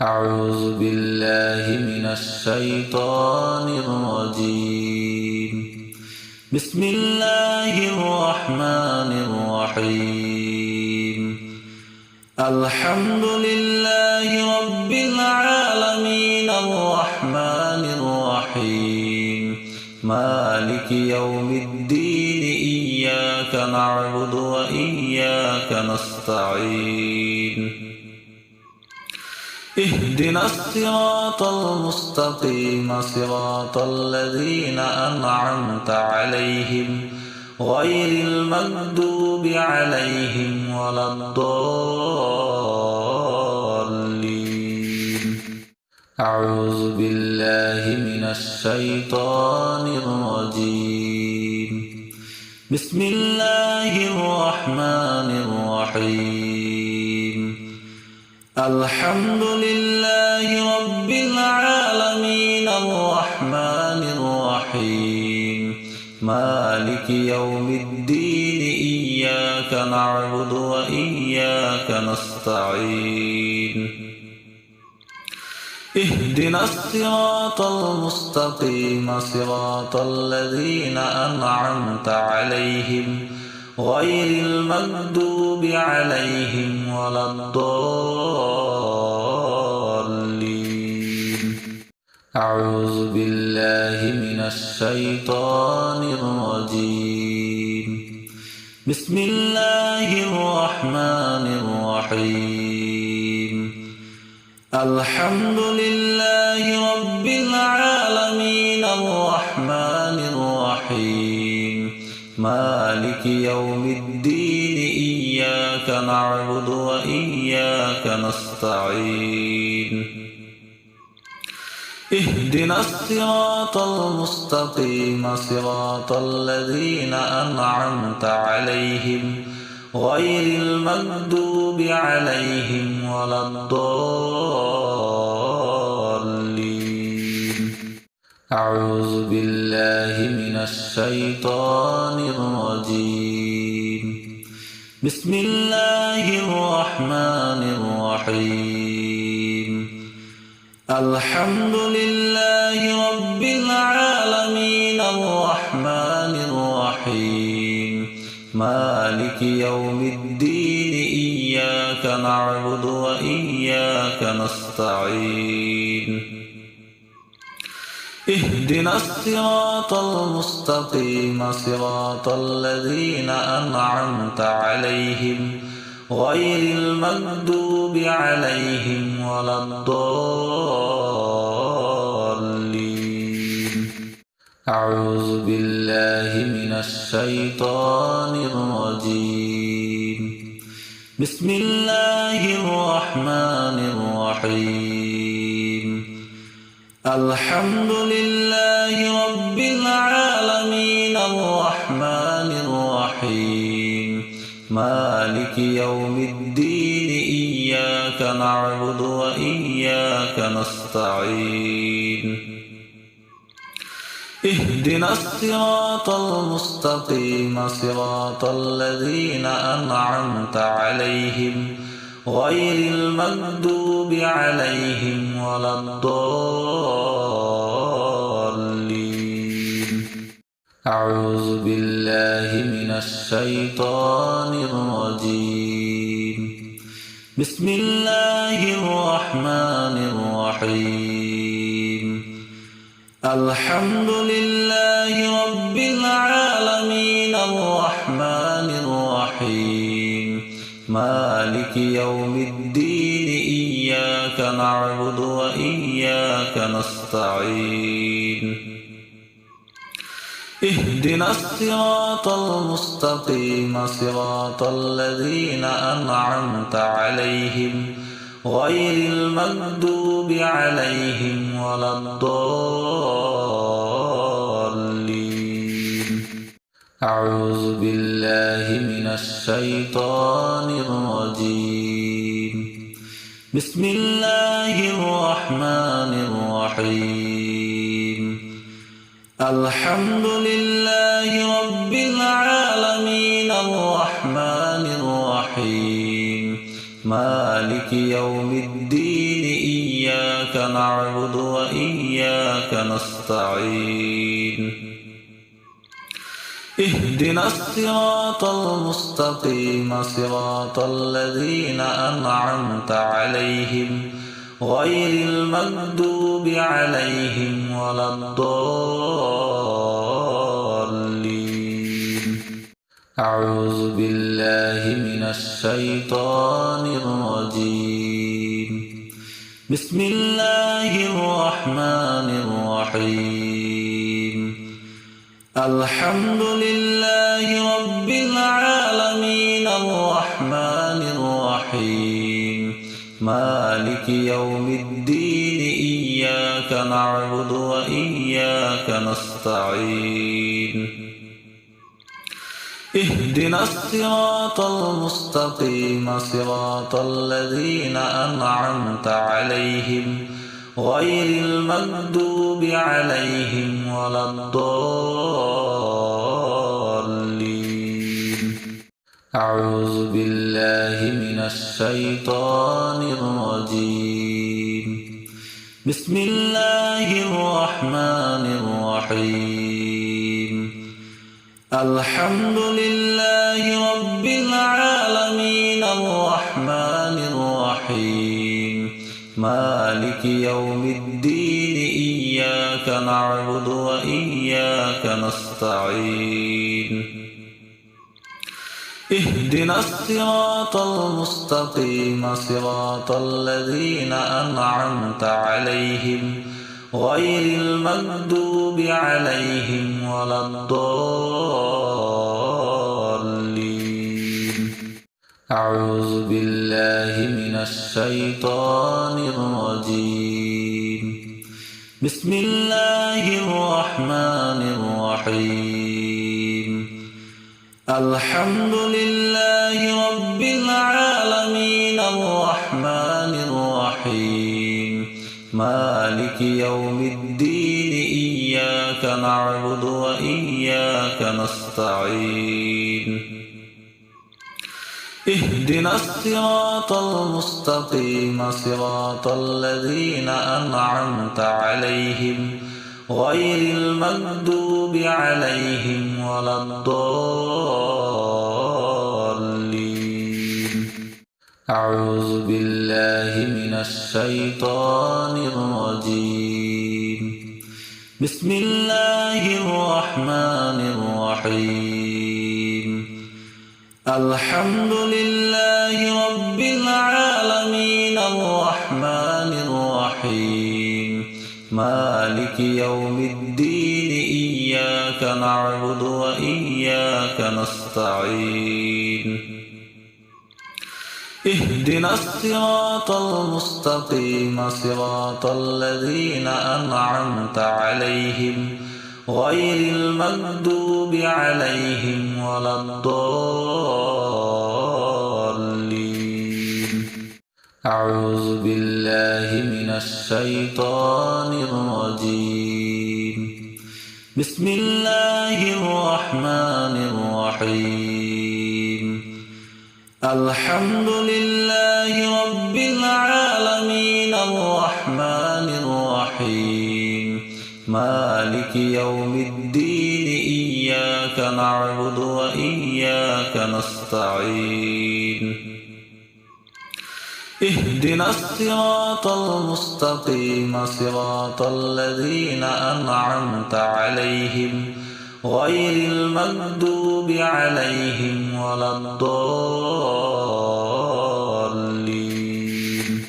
أعوذ بالله من الشيطان الرجيم. بسم الله الرحمن الرحيم. الحمد لله رب العالمين الرحمن الرحيم مالك يوم الدين إياك نعبد وإياك نستعين اهدنا الصراط المستقيم صراط الذين أنعمت عليهم غير المغضوب عليهم ولا الضالين. أعوذ بالله من الشيطان الرجيم. بسم الله الرحمن الرحيم. الحمد لله رب العالمين الرحمن الرحيم مالك يوم الدين إياك نعبد وإياك نستعين اهدنا الصراط المستقيم صراط الذين أنعمت عليهم غير المغضوب عليهم ولا الضالين. أعوذ بالله من الشيطان الرجيم. بسم الله الرحمن الرحيم. الحمد لله رب العالمين الرحمن الرحيم مالك يوم الدين إياك نعبد وإياك نستعين اهدنا الصراط المستقيم صراط الذين أنعمت عليهم غير المغضوب عليهم ولا الضالين. أعوذ بالله من الشيطان الرجيم. بسم الله الرحمن الرحيم. الحمد لله رب العالمين الرحمن الرحيم مالك يوم الدين إياك نعبد وإياك نستعين اهدنا الصراط المستقيم صراط الذين أنعمت عليهم غير المغضوب عليهم ولا الضالين. أعوذ بالله من الشيطان الرجيم. بسم الله الرحمن الرحيم. الحمد لله رب العالمين الرحمن الرحيم مالك يوم الدين إياك نعبد وإياك نستعين اهدنا الصراط المستقيم صراط الذين أنعمت عليهم غير المغضوب عليهم ولا الضالين. أعوذ بالله من الشيطان الرجيم. بسم الله الرحمن الرحيم. الحمد لله رب العالمين الرحمن الرحيم مالك يوم الدين إياك نعبد وإياك نستعين اهدنا الصراط المستقيم صراط الذين أنعمت عليهم غير المغضوب عليهم ولا الضالين. أعوذ بالله من الشيطان الرجيم. بسم الله الرحمن الرحيم. الحمد لله رب العالمين الرحمن الرحيم مالك يوم الدين إياك نعبد وإياك نستعين اهدنا الصراط المستقيم صراط الذين أنعمت عليهم غير المغضوب عليهم ولا الضالين أعوذ بالله من الشيطان الرجيم بسم الله الرحمن الرحيم الحمد لله رب العالمين الرحمن الرحيم مالك يوم الدين إياك نعبد وإياك نستعين اهدنا الصراط المستقيم صراط الذين أنعمت عليهم غير المغضوب عليهم ولا الضالين أعوذ بالله من الشيطان الرجيم بسم الله الرحمن الرحيم الحمد لله رب العالمين الرحمن الرحيم مالك يوم الدين إياك نعبد وإياك نستعين اهدنا الصراط المستقيم صراط الذين أنعمت عليهم غير المغضوب عليهم ولا الضالين أعوذ بالله من الشيطان الرجيم بسم الله الرحمن الرحيم الحمد لله رب العالمين الرحمن الرحيم مالك يوم الدين إياك نعبد وإياك نستعين اهدنا الصراط المستقيم صراط الذين أنعمت عليهم غير المغضوب عليهم ولا الضالين أعوذ بالله من الشيطان الرجيم بسم الله الرحمن الرحيم الحمد لله رب العالمين الرحمن الرحيم مالك يوم الدين إياك نعبد وإياك نستعين اهدنا الصراط المستقيم صراط الذين أنعمت عليهم غير المغضوب عليهم ولا الضالين أعوذ بالله من الشيطان الرجيم بسم الله الرحمن الرحيم الحمد لله رب العالمين الرحمن الرحيم مالك يوم الدين إياك نعبد وإياك نستعين اهدنا الصراط المستقيم صراط الذين أنعمت عليهم غير المغضوب عليهم ولا الضالين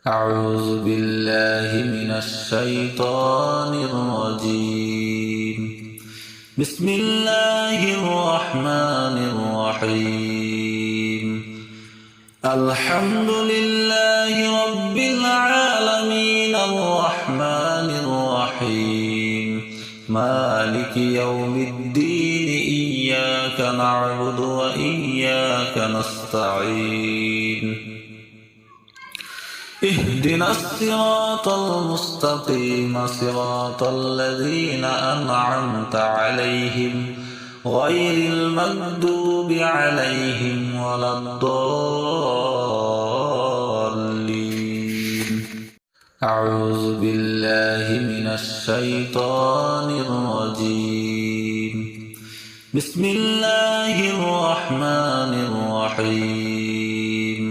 أعوذ بالله من الشيطان الرجيم بسم الله الرحمن الرحيم الحمد لله رب العالمين الرحمن الرحيم مالك يوم الدين إياك نعبد وإياك نستعين اهدنا الصراط المستقيم صراط الذين أنعمت عليهم غير المغضوب عليهم ولا الضالين أعوذ بالله من الشيطان الرجيم. بسم الله الرحمن الرحيم.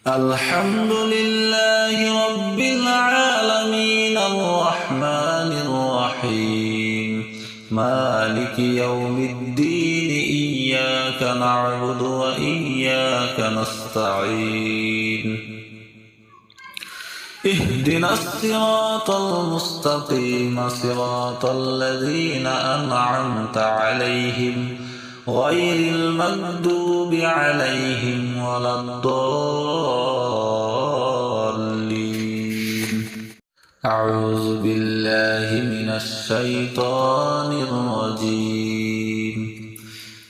الحمد لله رب العالمين الرحمن الرحيم مالك يوم الدين إياك نعبد وإياك نستعين اهدنا الصراط المستقيم صراط الذين أنعمت عليهم غير المغضوب عليهم ولا الضالين. أعوذ بالله من الشيطان الرجيم.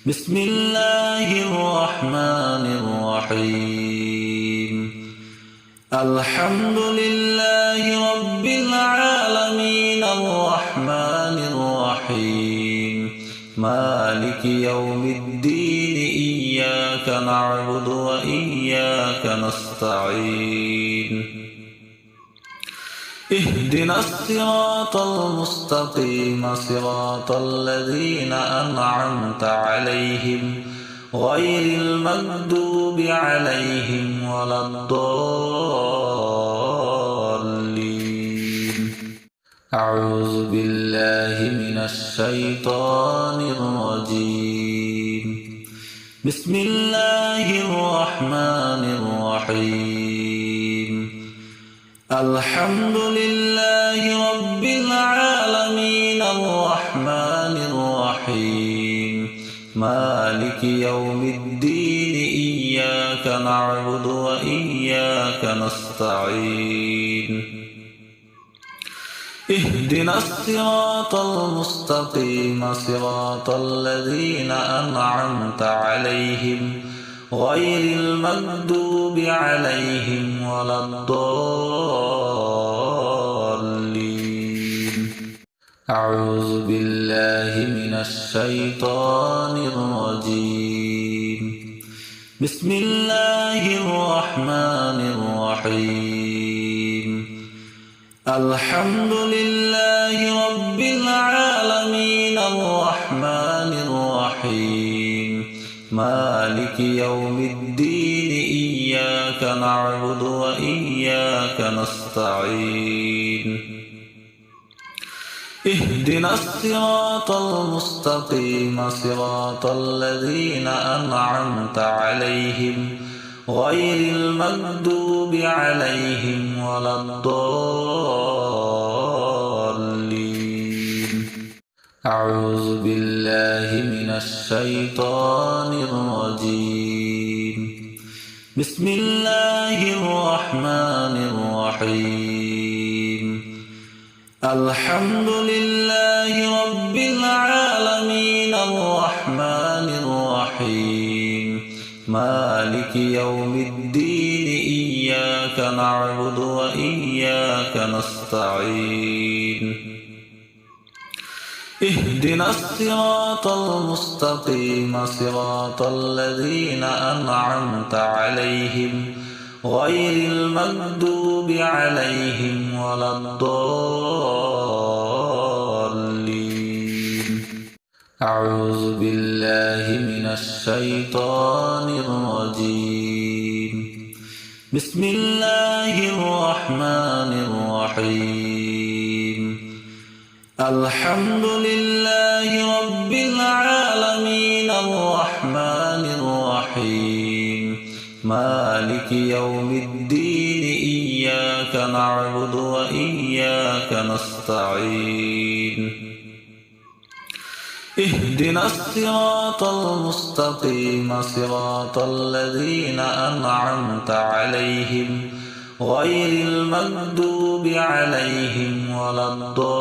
بسم الله الرحمن الرحيم. الحمد لله رب العالمين الرحمن الرحيم مالك يوم الدين إياك نعبد وإياك نستعين اهدنا الصراط المستقيم صراط الذين أنعمت عليهم غير المغضوب عليهم ولا الضالين. أعوذ بالله من الشيطان الرجيم. بسم الله الرحمن الرحيم. الحمد لله رب العالمين الرحمن الرحيم مالك يوم الدين إياك نعبد وإياك نستعين اهدنا الصراط المستقيم صراط الذين أنعمت عليهم غير المغضوب عليهم ولا الضالين. أعوذ بالله من الشيطان الرجيم. بسم الله الرحمن الرحيم. الحمد لله رب العالمين الرحمن الرحيم مالك يوم الدين إياك نعبد وإياك نستعين اهدنا الصراط المستقيم صراط الذين أنعمت عليهم غير المغضوب عليهم ولا الضالين. أعوذ بالله من الشيطان الرجيم. بسم الله الرحمن الرحيم. الحمد لله رب العالمين الرحمن الرحيم مالك يوم الدين إياك نعبد وإياك نستعين اهدنا الصراط المستقيم صراط الذين أنعمت عليهم غير المغضوب عليهم ولا الضالين. أعوذ بالله من الشيطان الرجيم. بسم الله الرحمن الرحيم. الحمد لله رب العالمين الرحمن الرحيم مالك يوم الدين إياك نعبد وإياك نستعين اهدنا الصراط المستقيم صراط الذين أنعمت عليهم غير المغضوب عليهم ولا الضالين.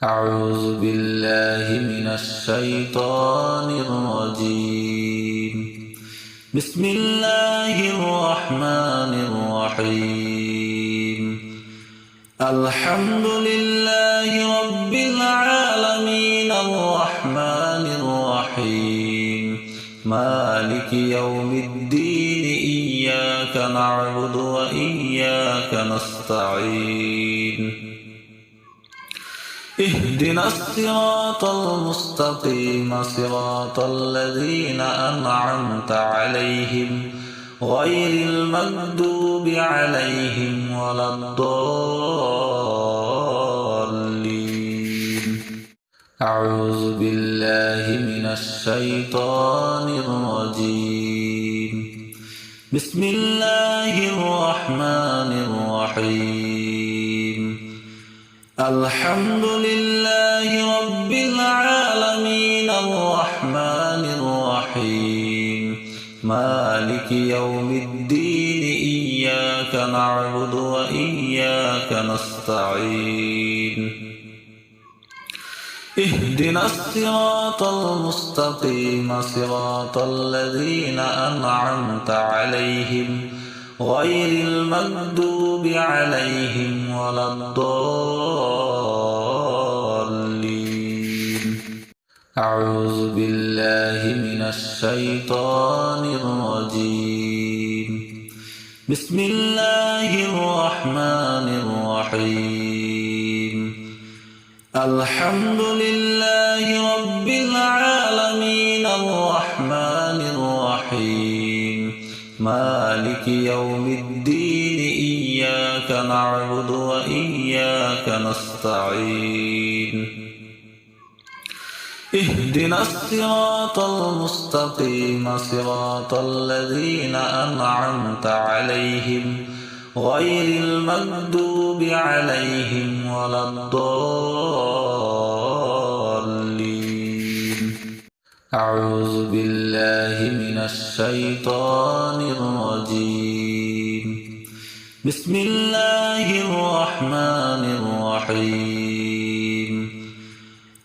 أعوذ بالله من الشيطان الرجيم. بسم الله الرحمن الرحيم. الحمد لله رب العالمين الرحمن الرحيم مالك مالك يوم الدين إياك نعبد وإياك نستعين اهدنا الصراط المستقيم صراط الذين أنعمت عليهم غير المغضوب عليهم ولا الضالين أعوذ بالله من الشيطان الرجيم بسم الله الرحمن الرحيم الحمد لله رب العالمين الرحمن الرحيم مالك يوم الدين إياك نعبد وإياك نستعين اهدنا الصراط المستقيم صراط الذين أنعمت عليهم غير المغضوب عليهم ولا الضالين أعوذ بالله من الشيطان الرجيم بسم الله الرحمن الرحيم الحمد لله رب العالمين الرحمن الرحيم مالك يوم الدين إياك نعبد وإياك نستعين اهدنا الصراط المستقيم صراط الذين أنعمت عليهم غير المغضوب عليهم ولا الضالين أعوذ بالله من الشيطان الرجيم بسم الله الرحمن الرحيم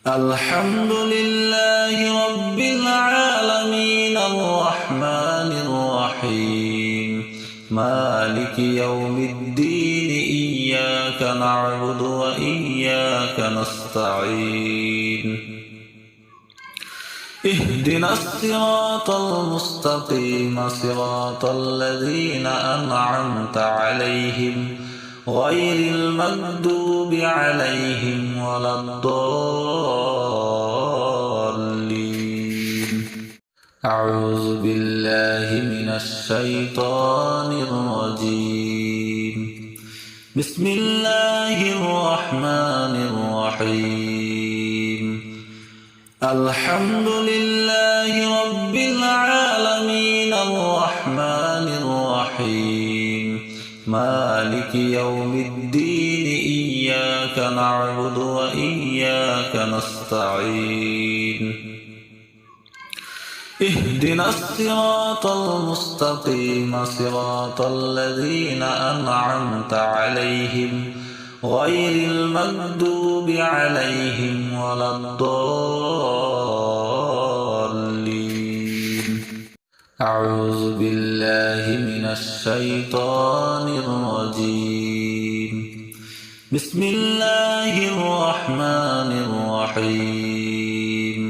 الحمد لله رب العالمين الرحمن الرحيم مالك يوم الدين إياك نعبد وإياك نستعين اهدنا الصراط المستقيم صراط الذين أنعمت عليهم غير المغضوب عليهم ولا الضالين أعوذ بالله من الشيطان الرجيم بسم الله الرحمن الرحيم الحمد لله رب العالمين الرحمن الرحيم مالك يوم الدين إياك نعبد وإياك نستعين اهدنا الصراط المستقيم صراط الذين أنعمت عليهم غير المغضوب عليهم ولا الضالين أعوذ بالله من الشيطان الرجيم بسم الله الرحمن الرحيم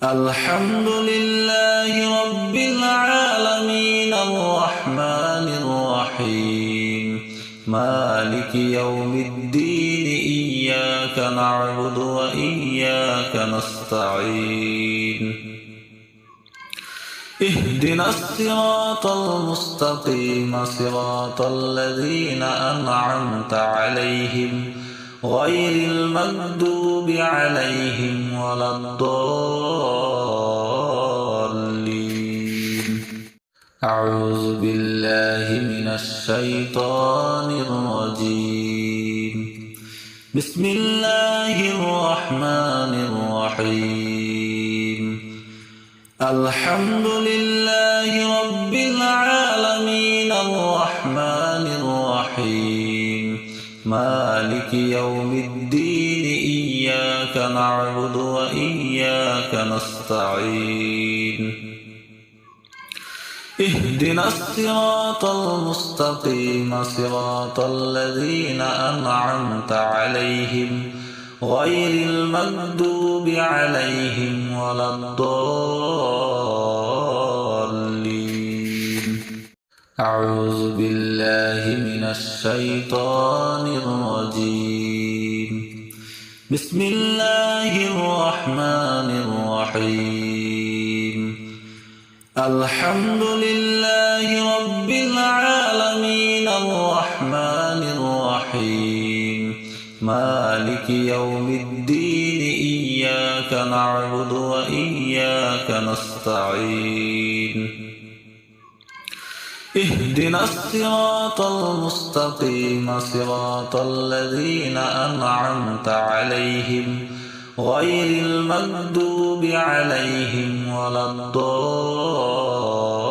الحمد لله رب العالمين الرحمن الرحيم مالك يوم الدين إياك نعبد وإياك نستعين اهدنا الصراط المستقيم صراط الذين أنعمت عليهم غير المغضوب عليهم ولا الضالين أعوذ بالله من الشيطان الرجيم بسم الله الرحمن الرحيم الحمد لله رب العالمين الرحمن الرحيم مالك يوم الدين إياك نعبد وإياك نستعين اهدنا الصراط المستقيم صراط الذين أنعمت عليهم غير المغضوب عليهم ولا الضالين أعوذ بالله من الشيطان الرجيم. بسم الله الرحمن الرحيم. الحمد لله رب العالمين الرحمن الرحيم مالك يوم الدين إياك نعبد وإياك نستعين اهدنا الصراط المستقيم صراط الذين أنعمت عليهم غير المغضوب عليهم ولا الضالين.